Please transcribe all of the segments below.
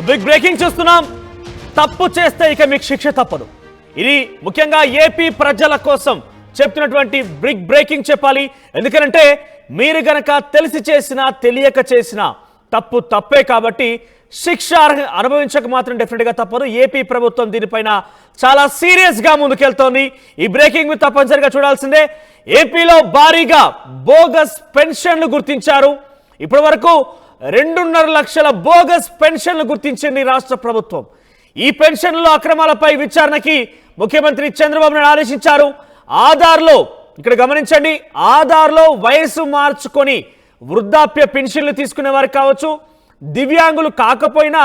Big breaking చూస్తున్నాం. తప్పు చేస్తే ఇక మీకు శిక్ష తప్పదు. ఇది ముఖ్యంగా ఏపీ ప్రజల కోసం చెప్తున్నటువంటి బిగ్ బ్రేకింగ్ చెప్పాలి. ఎందుకంటే మీరు గనక తెలిసి చేసినా తెలియక చేసినా తప్పు తప్పే కాబట్టి శిక్ష అనుభవించక మాత్రం డెఫినెట్గా తప్పదు. ఏపీ ప్రభుత్వం దీనిపైన చాలా సీరియస్గా ముందుకెళ్తోంది. ఈ బ్రేకింగ్ మీరు తప్పనిసరిగా చూడాల్సిందే. ఏపీలో భారీగా బోగస్ పెన్షన్లు గుర్తించారు. ఇప్పటి వరకు 2.5 లక్షల బోగస్ పెన్షన్లు గుర్తించింది రాష్ట్ర ప్రభుత్వం. ఈ పెన్షన్ల అక్రమాలపై విచారణకి ముఖ్యమంత్రి చంద్రబాబు నాయుడు ఆదేశించారు. ఆధార్లో ఇక్కడ గమనించండి, ఆధార్లో వయసు మార్చుకొని వృద్ధాప్య పెన్షన్లు తీసుకునే వారు కావచ్చు, దివ్యాంగులు కాకపోయినా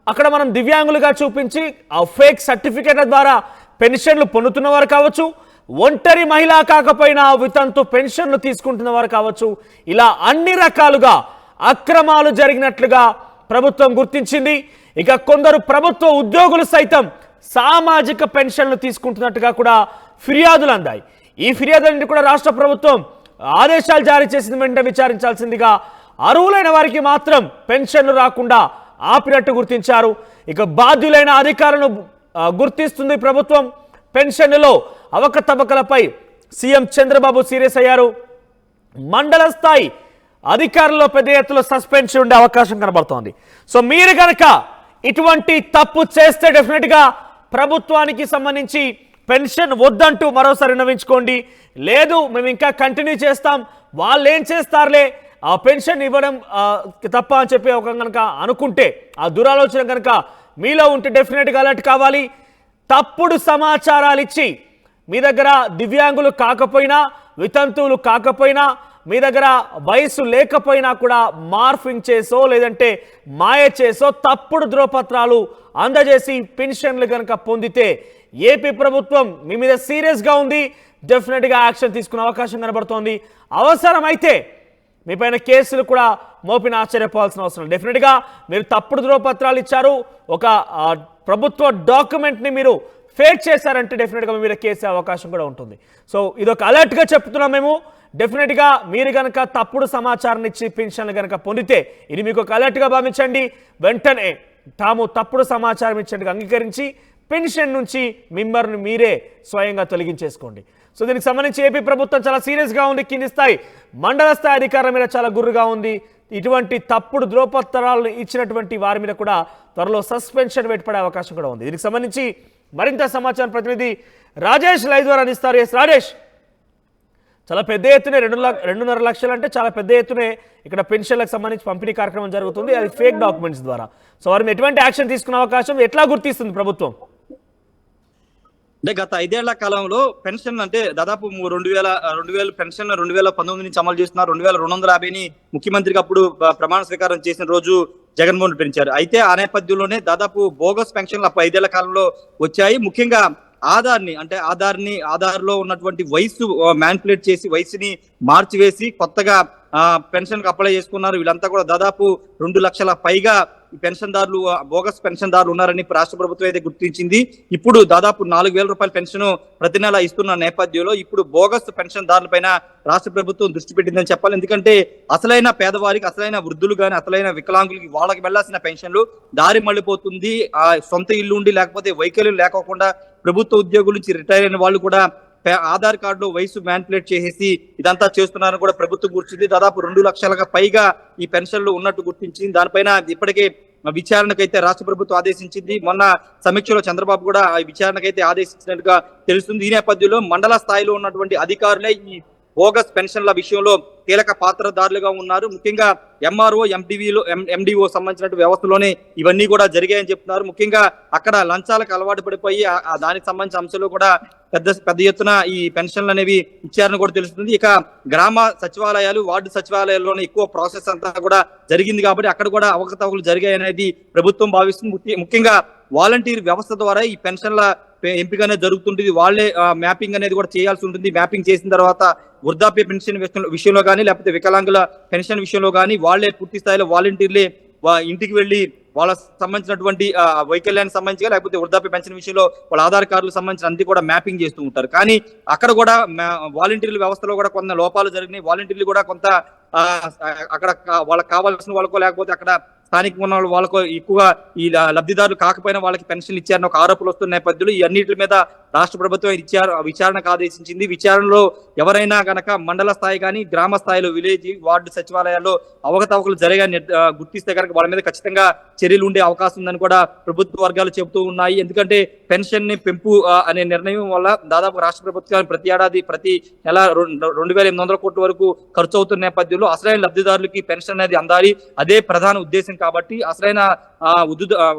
అక్కడ మనం దివ్యాంగులుగా చూపించి ఆ ఫేక్ సర్టిఫికేట్ల ద్వారా పెన్షన్లు పొందుతున్న వారు కావచ్చు, ఒంటరి మహిళ కాకపోయినా వితంతు పెన్షన్లు తీసుకుంటున్న వారు కావచ్చు, ఇలా అన్ని రకాలుగా అక్రమాలు జరిగినట్లుగా ప్రభుత్వం గుర్తించింది. ఇక కొందరు ప్రభుత్వ ఉద్యోగులు సైతం సామాజిక పెన్షన్లు తీసుకుంటున్నట్టుగా కూడా ఫిర్యాదులు అందాయి. ఈ ఫిర్యాదులన్నీ కూడా రాష్ట్ర ప్రభుత్వం ఆదేశాలు జారీ చేసిన వెంటనే విచారించాల్సిందిగా, అర్హులైన వారికి మాత్రం పెన్షన్లు రాకుండా ఆపినట్టు గుర్తించారు. ఇక బాధ్యులైన అధికారులను గుర్తిస్తుంది ప్రభుత్వం. పెన్షన్లలో అవకతవకలపై సీఎం చంద్రబాబు సీరియస్ అయ్యారు. మండల స్థాయి అధికారుల్లో పెద్ద ఎత్తులో సస్పెన్షన్ ఉండే అవకాశం కనబడుతోంది. సో మీరు కనుక ఇటువంటి తప్పు చేస్తే డెఫినెట్గా ప్రభుత్వానికి సంబంధించి పెన్షన్ వద్దంటూ మరోసారి విన్నవించుకోండి. లేదు మేము ఇంకా కంటిన్యూ చేస్తాం, వాళ్ళు ఏం చేస్తారులే, ఆ పెన్షన్ ఇవ్వడం తప్ప అని చెప్పి ఒక కనుక అనుకుంటే, ఆ దురాలోచన కనుక మీలో ఉంటే డెఫినెట్గా అలర్ట్ కావాలి. తప్పుడు సమాచారాలు ఇచ్చి మీ దగ్గర దివ్యాంగులు కాకపోయినా, వితంతువులు కాకపోయినా, మీ దగ్గర వయసు లేకపోయినా కూడా మార్ఫింగ్ చేసో లేదంటే మాయ చేసో తప్పుడు ధ్రువపత్రాలు అందజేసి పెన్షన్లు కనుక పొందితే ఏపీ ప్రభుత్వం మీ మీద సీరియస్గా ఉంది. డెఫినెట్గా యాక్షన్ తీసుకునే అవకాశం కనబడుతోంది. అవసరమైతే మీ పైన కేసులు కూడా మోపిన ఆశ్చర్యపోవాల్సిన అవసరం. డెఫినెట్గా మీరు తప్పుడు ధ్రువపత్రాలు ఇచ్చారు, ఒక ప్రభుత్వ డాక్యుమెంట్ని మీరు ఫేక్ చేశారంటే డెఫినెట్గా మీ మీద కేసే అవకాశం కూడా ఉంటుంది. సో ఇదొక అలర్ట్గా చెప్తున్నాం మేము. డెఫినెట్గా మీరు కనుక తప్పుడు సమాచారాన్ని ఇచ్చి పెన్షన్లు కనుక పొందితే ఇది మీకు ఒక అలర్ట్గా భావించండి. వెంటనే తాము తప్పుడు సమాచారం ఇచ్చేందుకు అంగీకరించి పెన్షన్ నుంచి మిమ్మల్ని మీరే స్వయంగా తొలగించేసుకోండి. సో దీనికి సంబంధించి ఏపీ ప్రభుత్వం చాలా సీరియస్గా ఉంది. కింది స్థాయి మండల స్థాయి అధికారుల మీద చాలా గుర్రుగా ఉంది. ఇటువంటి తప్పుడు ధ్రువపత్రాలు ఇచ్చినటువంటి వారి మీద కూడా త్వరలో సస్పెన్షన్ వేటుపడే అవకాశం కూడా ఉంది. దీనికి సంబంధించి మరింత సమాచారం ప్రతినిధి రాజేష్ లైవ్ ద్వారా అందిస్తారు. ఎస్ రాజేష్, చాలా పెద్ద ఎత్తునే 2.5 లక్షలు అంటే చాలా పెద్ద ఎత్తునే ఇక్కడ పెన్షన్లకు సంబంధించి పంపిణీ కార్యక్రమం జరుగుతుంది, అది ఫేక్ డాక్యుమెంట్స్ ద్వారా. సో వారిని ఎటువంటి యాక్షన్ తీసుకునే అవకాశం ఎట్లా గుర్తిస్తుంది ప్రభుత్వం? అంటే గత 5 ఏళ్ల కాలంలో పెన్షన్ అంటే దాదాపు 2,000 పెన్షన్ 2019 నుంచి అమలు చేస్తున్నారు. 2,250ని ముఖ్యమంత్రికి అప్పుడు ప్రమాణ స్వీకారం చేసిన రోజు జగన్మోహన్ పెంచారు. అయితే ఆ నేపథ్యంలోనే దాదాపు బోగస్ పెన్షన్లు 5 ఏళ్ల కాలంలో వచ్చాయి. ముఖ్యంగా ఆధార్లో ఉన్నటువంటి వయసు మ్యానిపులేట్ చేసి వయసుని మార్చివేసి కొత్తగా పెన్షన్ కి అప్లై చేసుకున్నారు. వీళ్ళంతా కూడా దాదాపు 2 లక్షల పైగా పెన్షన్దారులు, బోగస్ పెన్షన్దారులు ఉన్నారని రాష్ట్ర ప్రభుత్వం అయితే గుర్తించింది. ఇప్పుడు దాదాపు 4,000 రూపాయల పెన్షన్ ప్రతి నెల ఇస్తున్న నేపథ్యంలో ఇప్పుడు బోగస్ పెన్షన్దారుల పైన రాష్ట్ర ప్రభుత్వం దృష్టి పెట్టిందని చెప్పాలి. ఎందుకంటే అసలైన పేదవారికి, అసలైన వృద్ధులు కానీ, అసలైన వికలాంగులకి వాళ్ళకి వెళ్లాల్సిన పెన్షన్లు దారి మళ్ళీపోతుంది. ఆ సొంత ఇల్లు ఉండి లేకపోతే వైకల్యం లేకోకుండా ప్రభుత్వ ఉద్యోగుల నుంచి రిటైర్ అయిన వాళ్ళు కూడా ఆధార్ కార్డులో వయసు మ్యానిపులేట్ చేసేసి ఇదంతా చేస్తున్నారని కూడా ప్రభుత్వం గుర్తించింది. దాదాపు 2 లక్షలకు పైగా ఈ పెన్షన్లు ఉన్నట్టు గుర్తించింది. దానిపైన ఇప్పటికే విచారణకైతే రాష్ట్ర ప్రభుత్వం ఆదేశించింది. మొన్న సమీక్షలో చంద్రబాబు కూడా ఈ విచారణకైతే ఆదేశించినట్టుగా తెలుస్తుంది. ఈ నేపథ్యంలో మండల స్థాయిలో ఉన్నటువంటి అధికారులే ఈ బోగస్ పెన్షన్ల విషయంలో కీలక పాత్రదారులుగా ఉన్నారు. ముఖ్యంగా ఎంఆర్ఓ, ఎండిఓ సంబంధించిన వ్యవస్థలోనే ఇవన్నీ కూడా జరిగాయని చెప్తున్నారు. ముఖ్యంగా అక్కడ లంచాలకు అలవాటు పడిపోయి దానికి సంబంధించిన అంశాలు కూడా పెద్ద ఎత్తున ఈ పెన్షన్లు అనేవి ఇచ్చారని కూడా తెలుస్తుంది. ఇక గ్రామ సచివాలయాలు, వార్డు సచివాలయాల్లోనే ఎక్కువ ప్రాసెస్ అంతా కూడా జరిగింది కాబట్టి అక్కడ కూడా అవకతవకలు జరిగాయనేది ప్రభుత్వం భావిస్తుంది. ముఖ్యంగా వాలంటీర్ వ్యవస్థ ద్వారా ఈ పెన్షన్ల ఎంపిక అనేది జరుగుతుంటుంది. వాళ్ళే మ్యాపింగ్ అనేది కూడా చేయాల్సి ఉంటుంది. మ్యాపింగ్ చేసిన తర్వాత వృద్ధాప్య పెన్షన్ విషయంలో కానీ లేకపోతే వికలాంగుల పెన్షన్ విషయంలో కానీ వాళ్ళే పూర్తి స్థాయిలో వాలంటీర్లే ఇంటికి వెళ్ళి వాళ్ళ సంబంధించినటువంటి వైకల్యానికి సంబంధించి లేకపోతే వృద్ధాప్య పెన్షన్ విషయంలో వాళ్ళ ఆధార్ కార్డులకు సంబంధించిన అన్ని కూడా మ్యాపింగ్ చేస్తూ ఉంటారు. కానీ అక్కడ కూడా వాలంటీర్ల వ్యవస్థలో కూడా కొంత లోపాలు జరిగినాయి. వాలంటీర్లు కూడా కొంత అక్కడ వాళ్ళకి కావాల్సిన వాళ్ళకో లేకపోతే అక్కడ స్థానికంగా ఉన్న వాళ్ళకు ఎక్కువగా ఈ లబ్ధిదారులు కాకపోయినా వాళ్ళకి పెన్షన్లు ఇచ్చారని ఒక ఆరోపణలు వస్తున్న నేపథ్యంలో ఈ అన్నిటి మీద రాష్ట్ర ప్రభుత్వం విచారణకు ఆదేశించింది. విచారణలో ఎవరైనా గనక మండల స్థాయి కానీ గ్రామ స్థాయిలో విలేజ్ వార్డు సచివాలయాల్లో అవకతవకలు జరిగాయని గుర్తిస్తే కనుక వాళ్ళ మీద ఖచ్చితంగా చర్యలు ఉండే అవకాశం ఉందని కూడా ప్రభుత్వ వర్గాలు చెబుతూ ఉన్నాయి. ఎందుకంటే పెన్షన్ ని పెంపు అనే నిర్ణయం వల్ల దాదాపు రాష్ట్ర ప్రభుత్వానికి ప్రతి ఏడాది ప్రతి నెల 2,800 కోట్ల వరకు ఖర్చు అవుతున్న నేపథ్యంలో అసలైన లబ్ధిదారులకి పెన్షన్ అనేది అందాలి. అదే ప్రధాన ఉద్దేశం కాబట్టి అసలైన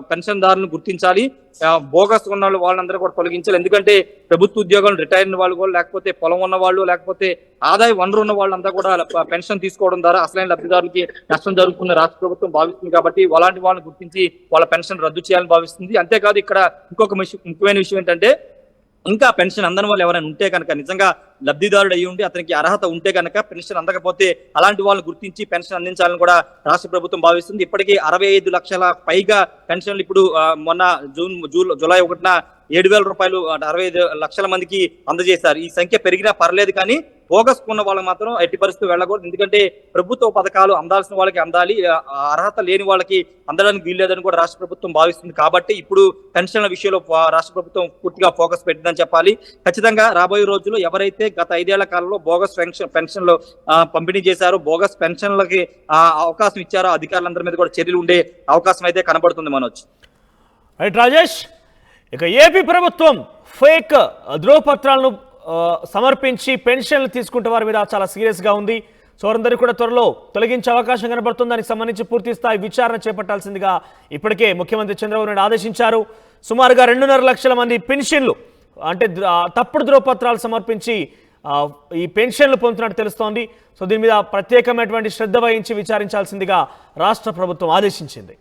పెన్షన్ దారులను గుర్తించాలి. బోగస్ ఉన్న వాళ్ళందరూ కూడా తొలగించాలి. ఎందుకంటే ప్రభుత్వ ఉద్యోగాలు రిటైర్ అయిన వాళ్ళు కూడా లేకపోతే పొలం ఉన్న వాళ్ళు లేకపోతే ఆదాయ వనరు ఉన్న వాళ్ళంతా కూడా పెన్షన్ తీసుకోవడం ద్వారా అసలైన లబ్ధిదారులకి నష్టం జరుగుతున్న రాష్ట్ర ప్రభుత్వం భావిస్తుంది. కాబట్టి అలాంటి వాళ్ళని గుర్తించి వాళ్ళ పెన్షన్ రద్దు చేయాలని భావిస్తుంది. అంతేకాదు ఇక్కడ ఇంకొక ముఖ్యమైన విషయం ఏంటంటే ఇంకా పెన్షన్ అందని వాళ్ళు ఎవరైనా ఉంటే కనుక నిజంగా లబ్ధిదారుడు అయ్యి ఉండి అతనికి అర్హత ఉంటే కనుక పెన్షన్ అందకపోతే అలాంటి వాళ్ళని గుర్తించి పెన్షన్ అందించాలని కూడా రాష్ట్ర ప్రభుత్వం భావిస్తుంది. ఇప్పటికీ 65 లక్షల పైగా పెన్షన్లు ఇప్పుడు మొన్న జూలై 1న 7,000 రూపాయలు 65 లక్షల మందికి అందజేశారు. ఈ సంఖ్య పెరిగినా పర్లేదు కానీ బోగస్ కొన్న వాళ్ళకి మాత్రం ఎట్టి పరిస్థితులు వెళ్ళకూడదు. ఎందుకంటే ప్రభుత్వ పథకాలు అందాల్సిన వాళ్ళకి అందాలి, అర్హత లేని వాళ్ళకి అందడానికి వీల్లేదని కూడా రాష్ట్ర ప్రభుత్వం భావిస్తుంది. కాబట్టి ఇప్పుడు పెన్షన్ల విషయంలో రాష్ట్ర ప్రభుత్వం పూర్తిగా ఫోకస్ పెట్టిందని చెప్పాలి. ఖచ్చితంగా రాబోయే రోజుల్లో ఎవరైతే గత 5 ఏళ్ల కాలంలో బోగస్ పెన్షన్లు పంపిణీ చేశారో బోగస్ పెన్షన్లకి అవకాశం ఇచ్చారో అధికారులందరి మీద కూడా చర్యలు ఉండే అవకాశం అయితే కనబడుతుంది మనోజ్. రైట్ రాజేష్, ఇక ఏపీ ప్రభుత్వం ఫేక్ ధ్రువపత్రాలను సమర్పించి పెన్షన్లు తీసుకుంటే వారి మీద చాలా సీరియస్గా ఉంది. సో వారందరికీ కూడా త్వరలో తొలగించే అవకాశం కనబడుతుంది. దానికి సంబంధించి పూర్తి స్థాయి విచారణ చేపట్టాల్సిందిగా ఇప్పటికే ముఖ్యమంత్రి చంద్రబాబు నాయుడు ఆదేశించారు. సుమారుగా 2.5 లక్షల మంది పెన్షన్లు అంటే తప్పుడు ధ్రువపత్రాలు సమర్పించి ఈ పెన్షన్లు పొందుతున్నట్టు తెలుస్తోంది. సో దీని మీద ప్రత్యేకమైనటువంటి శ్రద్ధ వహించి విచారించాల్సిందిగా రాష్ట్ర ప్రభుత్వం ఆదేశించింది.